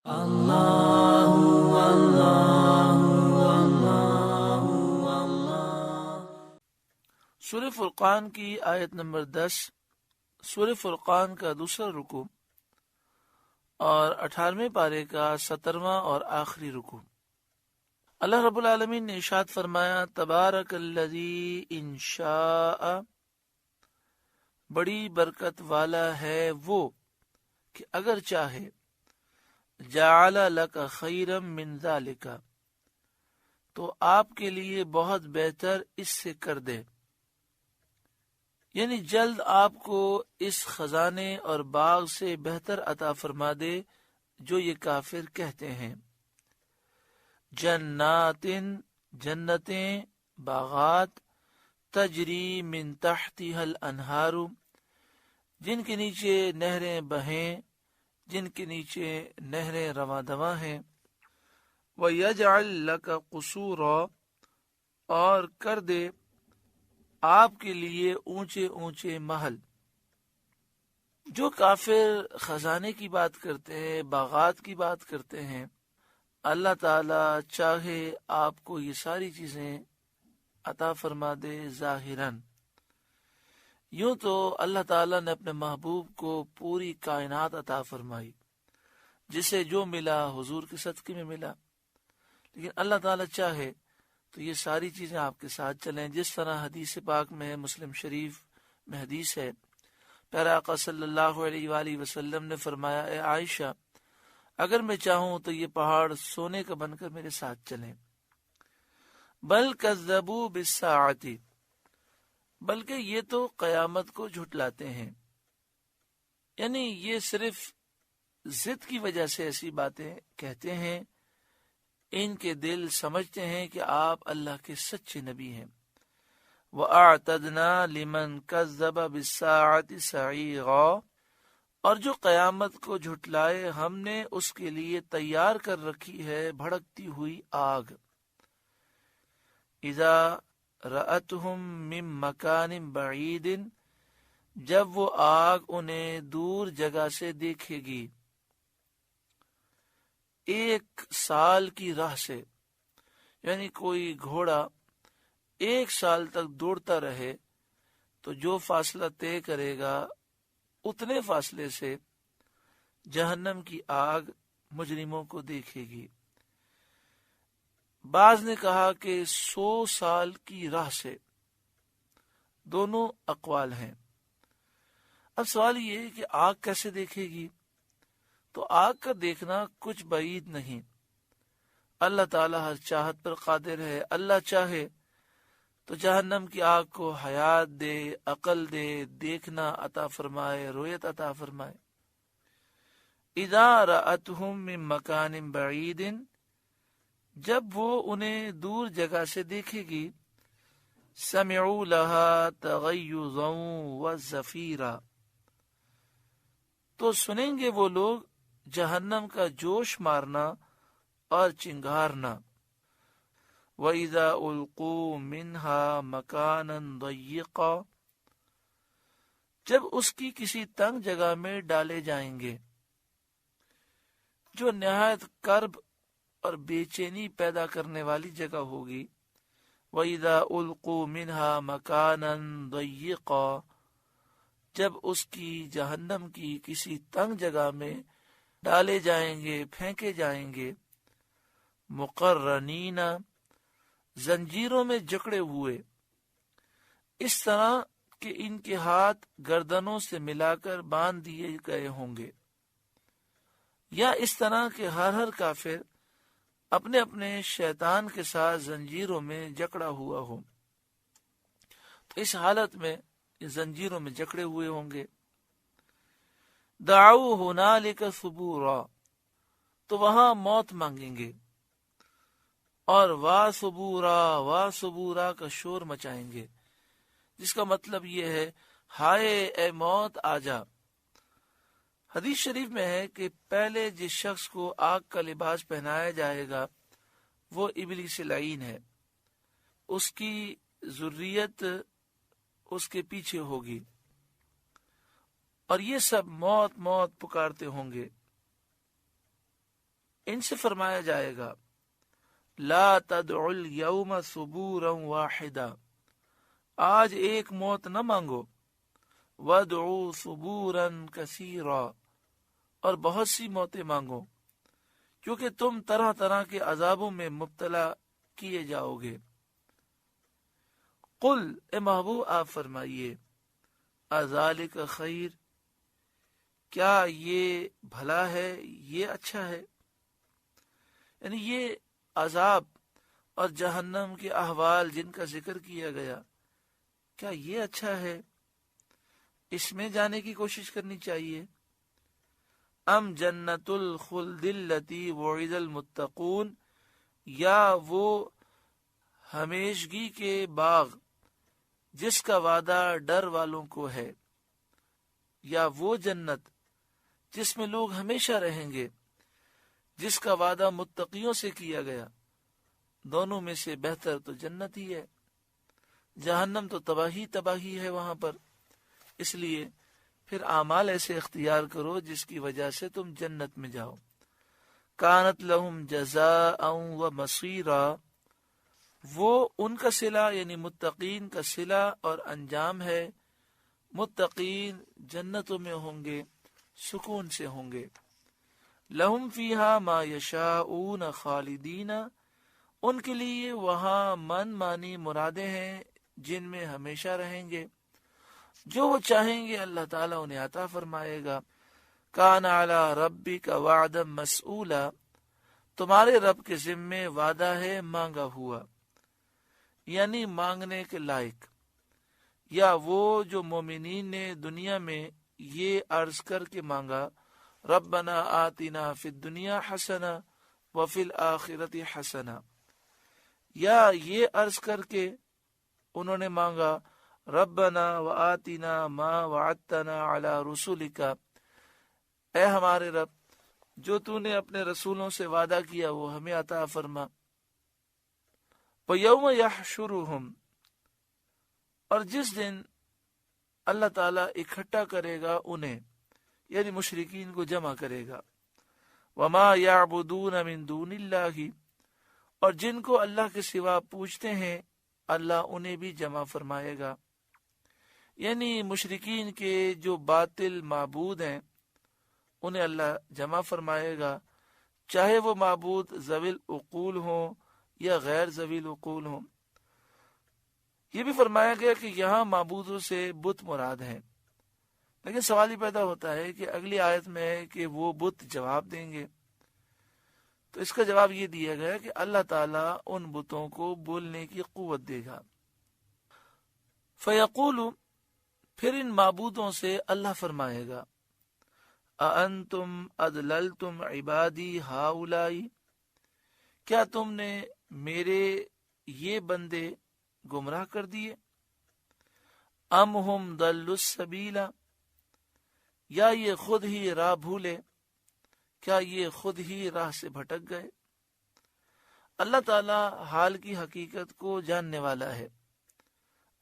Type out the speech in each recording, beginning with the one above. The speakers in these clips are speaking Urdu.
سورہ فرقان کی آیت نمبر 10، سورہ فرقان کا دوسرا رکوع اور 18ویں پارے کا 17واں اور آخری رکوع۔ اللہ رب العالمین نے ارشاد فرمایا، تبارک الذی ان شاء، بڑی برکت والا ہے وہ کہ اگر چاہے، جعل لک خیرا من ذالک، تو آپ کے لیے بہت بہتر اس سے کر دے، یعنی جلد آپ کو اس خزانے اور باغ سے بہتر عطا فرما دے جو یہ کافر کہتے ہیں۔ جنات، جنتیں، باغات، تجری من تحتها الانہار، جن کے نیچے نہریں بہیں، جن کے نیچے نہریں رواں دواں ہیں۔ وَيَجْعَلْ لَكَ قُصُورًا، اور کر دے آپ کے لیے اونچے اونچے محل۔ جو کافر خزانے کی بات کرتے ہیں، باغات کی بات کرتے ہیں، اللہ تعالی چاہے آپ کو یہ ساری چیزیں عطا فرما دے ظاہراً۔ یوں تو اللہ تعالیٰ نے اپنے محبوب کو پوری کائنات عطا فرمائی، جسے جو ملا حضور کے صدقے میں ملا، لیکن اللہ تعالیٰ چاہے تو یہ ساری چیزیں آپ کے ساتھ چلیں، جس طرح حدیث پاک میں ہے، مسلم شریف میں حدیث ہے، پیارا آقا صلی اللہ علیہ وآلہ وسلم نے فرمایا، اے عائشہ، اگر میں چاہوں تو یہ پہاڑ سونے کا بن کر میرے ساتھ چلیں۔ بل کذبوا بالساعۃ، بلکہ یہ تو قیامت کو جھٹلاتے ہیں، یعنی یہ صرف ضد کی وجہ سے ایسی باتیں کہتے ہیں، ان کے دل سمجھتے ہیں کہ آپ اللہ کے سچے نبی ہیں۔ وَأَعْتَدْنَا لِمَنْ كَذَّبَ بِالسَّاعَةِ سَعِيرًا، اور جو قیامت کو جھٹلائے ہم نے اس کے لیے تیار کر رکھی ہے بھڑکتی ہوئی آگ۔ اذا رأتهم من مکان بعید، جب وہ آگ انہیں دور جگہ سے دیکھے گی، ایک سال کی راہ سے، یعنی کوئی گھوڑا 1 سال تک دوڑتا رہے تو جو فاصلہ طے کرے گا اتنے فاصلے سے جہنم کی آگ مجرموں کو دیکھے گی۔ بعض نے کہا کہ 100 سال کی راہ سے، دونوں اقوال ہیں۔ اب سوال یہ ہے کہ آگ کیسے دیکھے گی؟ تو آگ کا دیکھنا کچھ بعید نہیں، اللہ تعالیٰ ہر چاہت پر قادر ہے۔ اللہ چاہے تو جہنم کی آگ کو حیات دے، عقل دے، دیکھنا عطا فرمائے، رویت عطا فرمائے۔ اذا رأتهم من مکان بعید، جب وہ انہیں دور جگہ سے دیکھے گی، سمعوا لها تغیظا وزفیرا، تو سنیں گے وہ لوگ جہنم کا جوش مارنا اور چنگارنا۔ وَإِذَا أُلْقُوا مِنْهَا مَكَانًا ضَيِّقًا، جب اس کی کسی تنگ جگہ میں ڈالے جائیں گے جو نہایت کرب اور بے چینی پیدا کرنے والی جگہ ہوگی۔ وَإِذَا أُلْقُوا مِنْهَا مَكَانًا ضَيِّقًا، جب اس کی جہنم کی کسی تنگ جگہ میں ڈالے جائیں گے، پھینکے جائیں گے، مقرنین، زنجیروں میں جکڑے ہوئے، اس طرح کہ ان کے ہاتھ گردنوں سے ملا کر باندھ دیے گئے ہوں گے، یا اس طرح کہ ہر کافر اپنے اپنے شیطان کے ساتھ زنجیروں میں جکڑا ہوا ہو، تو اس حالت میں یہ زنجیروں میں جکڑے ہوئے ہوں گے۔ دعوا ہنالک ثبورا، تو وہاں موت مانگیں گے، اور وا ثبورا کا شور مچائیں گے، جس کا مطلب یہ ہے، ہائے اے موت آجا۔ حدیث شریف میں ہے کہ پہلے جس شخص کو آگ کا لباس پہنایا جائے گا وہ ابلیس لعین ہے، اس کی ذریت اس کے پیچھے ہوگی، اور یہ سب موت موت پکارتے ہوں گے۔ ان سے فرمایا جائے گا لا تدعوا اليوم ثبورا واحدا، آج ایک موت نہ مانگو، وادعوا ثبورا کثیرا، اور بہت سی موتیں مانگو، کیونکہ تم طرح طرح کے عذابوں میں مبتلا کیے جاؤ گے۔ قل، اے محبوب آپ فرمائیے، اذالک خیر، کیا یہ بھلا ہے، یہ اچھا ہے؟ یعنی یہ عذاب اور جہنم کے احوال جن کا ذکر کیا گیا، کیا یہ اچھا ہے؟ اس میں جانے کی کوشش کرنی چاہیے۔ ام جنت الخلد التی وعد المتقون، یا وہ ہمیشگی کے باغ جس کا وعدہ ڈر والوں کو ہے، یا وہ جنت جس میں لوگ ہمیشہ رہیں گے، جس کا وعدہ متقیوں سے کیا گیا۔ دونوں میں سے بہتر تو جنت ہی ہے، جہنم تو تباہی ہے وہاں پر۔ اس لیے پھر اعمال ایسے اختیار کرو جس کی وجہ سے تم جنت میں جاؤ۔ کانت لہم جزاء و مصیرا، وہ ان کا صلہ یعنی متقین کا صلہ اور انجام ہے۔ متقین جنتوں میں ہوں گے، سکون سے ہوں گے۔ لہم فیہا ما یشاؤون خالدین، ان کے لیے وہاں من مانی مرادیں ہیں جن میں ہمیشہ رہیں گے، جو وہ چاہیں گے اللہ تعالیٰ انہیں عطا فرمائے گا۔ کان علی ربک وعدا مسئولا، تمہارے رب کے ذمے وعدہ ہے مانگا ہوا، یعنی مانگنے کے لائق۔ یا وہ جو مومنین نے دنیا میں یہ عرض کر کے مانگا، ربنا آتنا فی الدنیا حسنہ وفی الآخرۃ حسنہ، یا یہ عرض کر کے انہوں نے مانگا ربنا وآتنا ما وعدتنا علی رسولک، اے ہمارے رب جو تو نے اپنے رسولوں سے وعدہ کیا وہ ہمیں عطا فرما۔ وَيَوْمَ يَحْشُرُهُمْ، اور جس دن اللہ تعالیٰ اکٹھا کرے گا انہیں، یعنی مشرکین کو جمع کرے گا۔ وَمَا يَعْبُدُونَ مِن دُونِ اللَّهِ، اور جن کو اللہ کے سوا پوجتے ہیں اللہ انہیں بھی جمع فرمائے گا، یعنی مشرکین کے جو باطل معبود ہیں انہیں اللہ جمع فرمائے گا، چاہے وہ معبود ذوی العقول ہوں یا غیر ذوی العقول ہوں۔ یہ بھی فرمایا گیا کہ یہاں معبودوں سے بت مراد ہیں، لیکن سوال ہی پیدا ہوتا ہے کہ اگلی آیت میں ہے کہ وہ بت جواب دیں گے، تو اس کا جواب یہ دیا گیا کہ اللہ تعالیٰ ان بتوں کو بولنے کی قوت دے گا۔ فَيَقُولُ، پھر ان معبودوں سے اللہ فرمائے گا، اَأَنْتُمْ أَضْلَلْتُمْ عِبَادِي هَؤُلَاءِ، کیا تم نے میرے یہ بندے گمراہ کر دیے؟ ام ہم ضلوا السبیل، یا یہ خود ہی راہ بھولے، کیا یہ خود ہی راہ سے بھٹک گئے؟ اللہ تعالیٰ حال کی حقیقت کو جاننے والا ہے،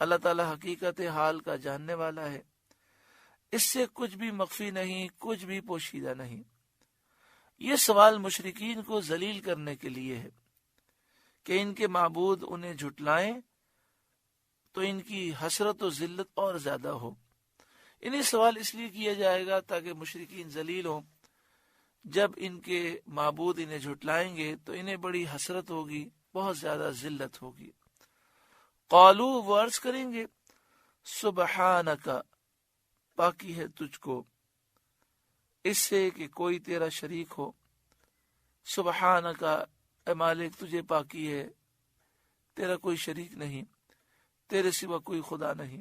اللہ تعالیٰ حقیقت حال کا جاننے والا ہے، اس سے کچھ بھی مخفی نہیں، کچھ بھی پوشیدہ نہیں۔ یہ سوال مشرکین کو ذلیل کرنے کے لیے ہے کہ ان کے معبود انہیں جھٹلائیں تو ان کی حسرت و ذلت اور زیادہ ہو۔ انہیں سوال اس لیے کیا جائے گا تاکہ مشرکین ذلیل ہوں، جب ان کے معبود انہیں جھٹلائیں گے تو انہیں بڑی حسرت ہوگی، بہت زیادہ ذلت ہوگی۔ قالو، وہ عرض کریں گے، سبحانک، پاکی ہے تجھ کو اس سے کہ کوئی تیرا شریک ہو۔ سبحانک، اے مالک تجھے پاکی ہے، تیرا کوئی شریک نہیں، تیرے سوا کوئی خدا نہیں۔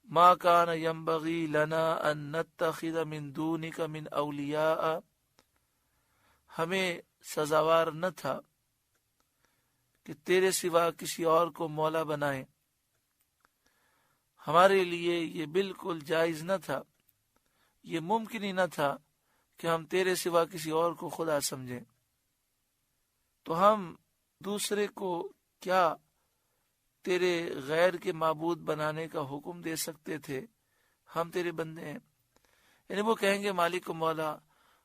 ما کان ینبغی لنا ان نتخذ من دونک من اولیاء، ہمیں سزاوار نہ تھا کہ تیرے سوا کسی اور کو مولا بنائیں، ہمارے لیے یہ بالکل جائز نہ تھا، یہ ممکن ہی نہ تھا کہ ہم تیرے سوا کسی اور کو خدا سمجھیں، تو ہم دوسرے کو کیا تیرے غیر کے معبود بنانے کا حکم دے سکتے تھے؟ ہم تیرے بندے ہیں، یعنی وہ کہیں گے مالک و مولا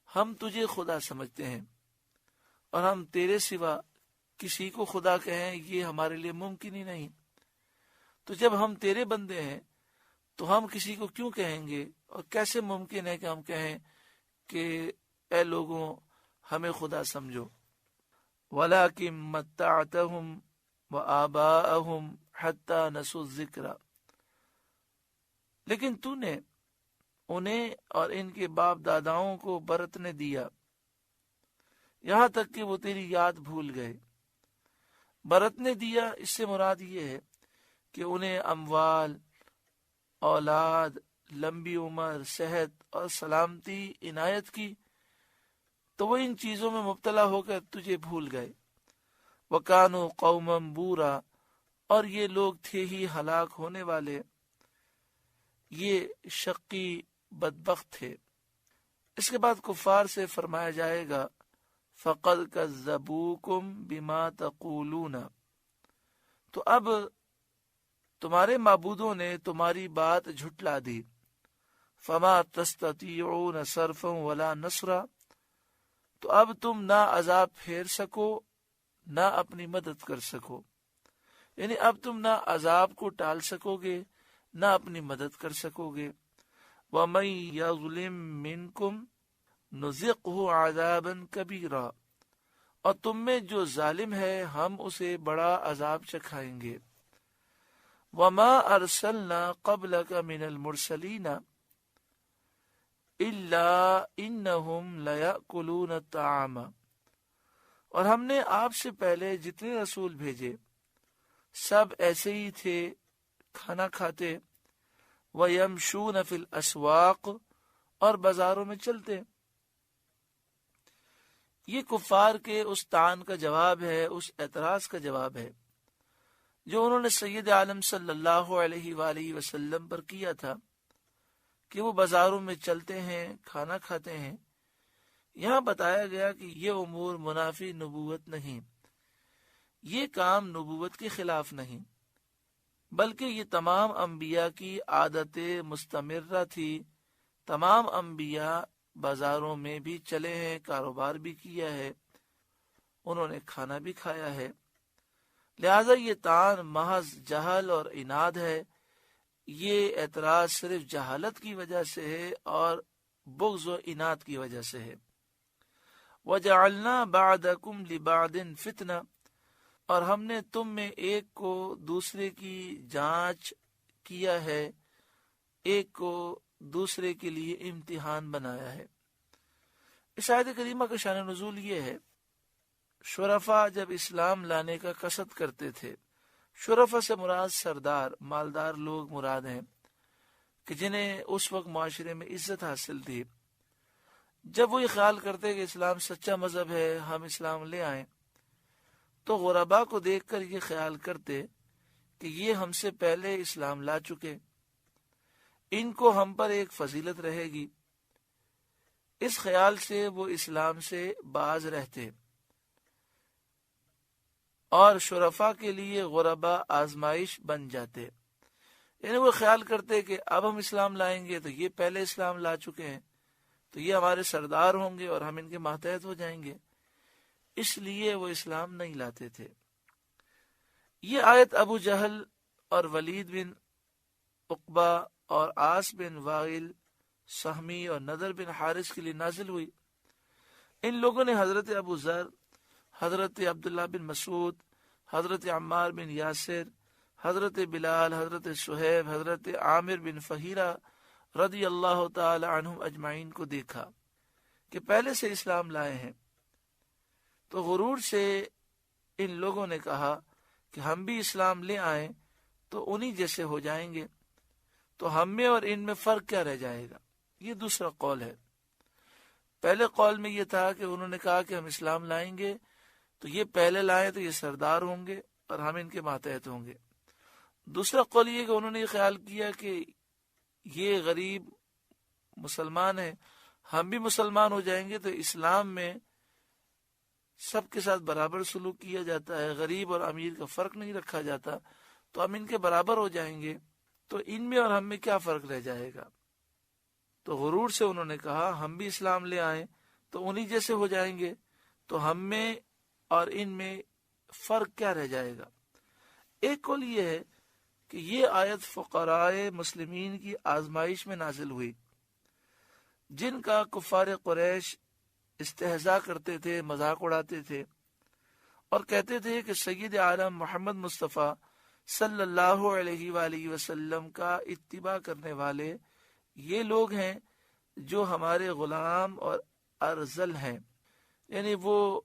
ہم تجھے خدا سمجھتے ہیں، اور ہم تیرے سوا کسی کو خدا کہیں یہ ہمارے لیے ممکن ہی نہیں. تو جب ہم تیرے بندے ہیں تو ہم کسی کو کیوں کہیں گے؟ اور کیسے ممکن ہے کہ ہم کہیں کہ اے لوگوں ہمیں خدا سمجھو. وَلَٰكِن مَتَّعْتَهُمْ وَآبَاءَهُمْ حَتَّىٰ نَسُوا الذِّكْرَ، لیکن تو نے انہیں اور ان کے باپ داداؤں کو برتنے دیا یہاں تک کہ وہ تیری یاد بھول گئے. برتنے دیا اس سے مراد یہ ہے کہ انہیں اموال، اولاد، لمبی عمر، صحت اور سلامتی عنایت کی تو وہ ان چیزوں میں مبتلا ہو کر تجھے بھول گئے. وَكَانُوا قَوْمًا بُورًا، اور یہ لوگ تھے ہی ہلاک ہونے والے، یہ شقی بدبخت تھے. اس کے بعد کفار سے فرمایا جائے گا فَقَدْ كَذَّبُوكُمْ بِمَا تَقُولُونَ، تو اب تمہارے معبودوں نے تمہاری بات جھٹلا دی. فَمَا تَسْتَطِيعُونَ صَرْفًا وَلَا نَصْرًا، تو اب تم نہ عذاب پھیر سکو نہ اپنی مدد کر سکو، یعنی اب تم نہ عذاب کو ٹال سکو گے نہ اپنی مدد کر سکو گے. وَمَن يَظْلِم مِّنكُمْ نُذِقْهُ عَذَابًا كَبِيرًا، اور تم میں جو ظالم ہے ہم اسے بڑا عذاب چکھائیں گے. وَمَا أَرْسَلْنَا قَبْلَكَ مِنَ الْمُرْسَلِينَ إِلَّا إِنَّهُمْ لَيَأْكُلُونَ الطَّعَامَ، اور ہم نے آپ سے پہلے جتنے رسول بھیجے سب ایسے ہی تھے، کھانا کھاتے. وَيَمْشُونَ فِي الْأَسْوَاقِ، اور بازاروں میں چلتے. یہ کفار کے اس طعن کا جواب ہے، اس اعتراض کا جواب ہے جو انہوں نے سید عالم صلی اللہ علیہ وآلہ وسلم پر کیا تھا کہ وہ بازاروں میں چلتے ہیں، کھانا کھاتے ہیں. یہاں بتایا گیا کہ یہ امور منافی نبوت نہیں، یہ کام نبوت کے خلاف نہیں، بلکہ یہ تمام انبیاء کی عادت مستمرہ تھی. تمام انبیاء بازاروں میں بھی چلے ہیں، کاروبار بھی کیا ہے، انہوں نے کھانا بھی کھایا ہے. لہذا یہ طعن محض جہل اور عناد ہے. یہ اعتراض صرف جہالت کی وجہ سے ہے اور بغض و عناد کی وجہ سے ہے. وَجَعَلْنَا بَعْدَكُمْ لِبَعْدٍ فِتْنَةً، اور ہم نے تم میں ایک کو دوسرے کی جانچ کیا ہے، ایک کو دوسرے کے لیے امتحان بنایا ہے. اس آیت کریمہ کا شان نزول یہ ہے، شرفا جب اسلام لانے کا قصد کرتے تھے، شرفا سے مراد سردار، مالدار لوگ مراد ہیں کہ جنہیں اس وقت معاشرے میں عزت حاصل تھی. جب وہ یہ خیال کرتے کہ اسلام سچا مذہب ہے، ہم اسلام لے آئیں، تو غربا کو دیکھ کر یہ خیال کرتے کہ یہ ہم سے پہلے اسلام لا چکے، ان کو ہم پر ایک فضیلت رہے گی. اس خیال سے وہ اسلام سے باز رہتے اور شرفا کے لیے غربا آزمائش بن جاتے. یعنی وہ خیال کرتے کہ اب ہم اسلام لائیں گے تو یہ پہلے اسلام لا چکے ہیں، تو یہ ہمارے سردار ہوں گے اور ہم ان کے ماتحت ہو جائیں گے، اس لیے وہ اسلام نہیں لاتے تھے. یہ آیت ابو جہل اور ولید بن عقبہ اور عاص بن وائل، سہمی اور نضر بن حارث کے لیے نازل ہوئی. ان لوگوں نے حضرت ابو ذر، حضرت عبداللہ بن مسعود، حضرت عمار بن یاسر، حضرت بلال، حضرت صہیب، حضرت عامر بن فہیرہ رضی اللہ تعالی عنہم اجمعین کو دیکھا کہ پہلے سے اسلام لائے ہیں. تو غرور سے ان لوگوں نے کہا کہ ہم بھی اسلام لے آئیں تو انہی جیسے ہو جائیں گے، تو ہم میں اور ان میں فرق کیا رہ جائے گا. یہ دوسرا قول ہے. پہلے قول میں یہ تھا کہ انہوں نے کہا کہ ہم اسلام لائیں گے تو یہ پہلے لائیں تو یہ سردار ہوں گے اور ہم ان کے ماتحت ہوں گے. دوسرا قول یہ کہ انہوں نے یہ خیال کیا کہ یہ غریب مسلمان ہیں، ہم بھی مسلمان ہو جائیں گے تو اسلام میں سب کے ساتھ برابر سلوک کیا جاتا ہے، غریب اور امیر کا فرق نہیں رکھا جاتا، تو ہم ان کے برابر ہو جائیں گے، تو ان میں اور ہم میں کیا فرق رہ جائے گا. تو غرور سے انہوں نے کہا ہم بھی اسلام لے آئیں تو انہی جیسے ہو جائیں گے، تو ہم میں اور ان میں فرق کیا رہ جائے گا؟ ایک قول یہ ہے کہ یہ آیت فقراء مسلمین کی آزمائش میں نازل ہوئی، جن کا کفار قریش استہزاء کرتے تھے، مذاق اڑاتے تھے اور کہتے تھے کہ سید عالم محمد مصطفیٰ صلی اللہ علیہ وآلہ وسلم کا اتباع کرنے والے یہ لوگ ہیں جو ہمارے غلام اور ارذل ہیں، یعنی وہ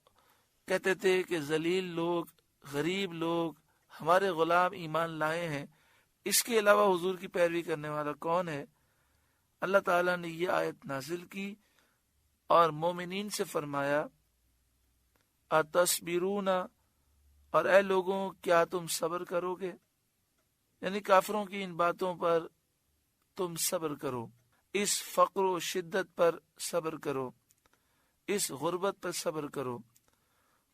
کہتے تھے کہ ذلیل لوگ، غریب لوگ ہمارے غلام ایمان لائے ہیں، اس کے علاوہ حضور کی پیروی کرنے والا کون ہے؟ اللہ تعالیٰ نے یہ آیت نازل کی اور مومنین سے فرمایا اتصبرون، اور اے لوگوں کیا تم صبر کرو گے؟ یعنی کافروں کی ان باتوں پر تم صبر کرو، اس فقر و شدت پر صبر کرو، اس غربت پر صبر کرو،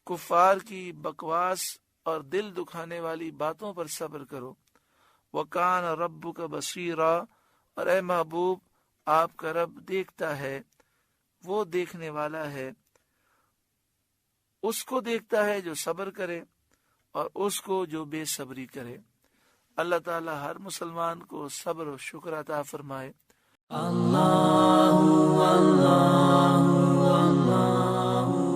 کفار کی بکواس اور دل دکھانے والی باتوں پر صبر کرو۔ وَكَانَ رَبُّكَ بَصِيرًا، اور اے محبوب آپ کا رب دیکھتا ہے، وہ دیکھنے والا ہے، اس کو دیکھتا ہے جو صبر کرے اور اس کو جو بے صبری کرے۔ اللہ تعالی ہر مسلمان کو صبر و شکر عطا فرمائے۔ اللہ اللہ اللہ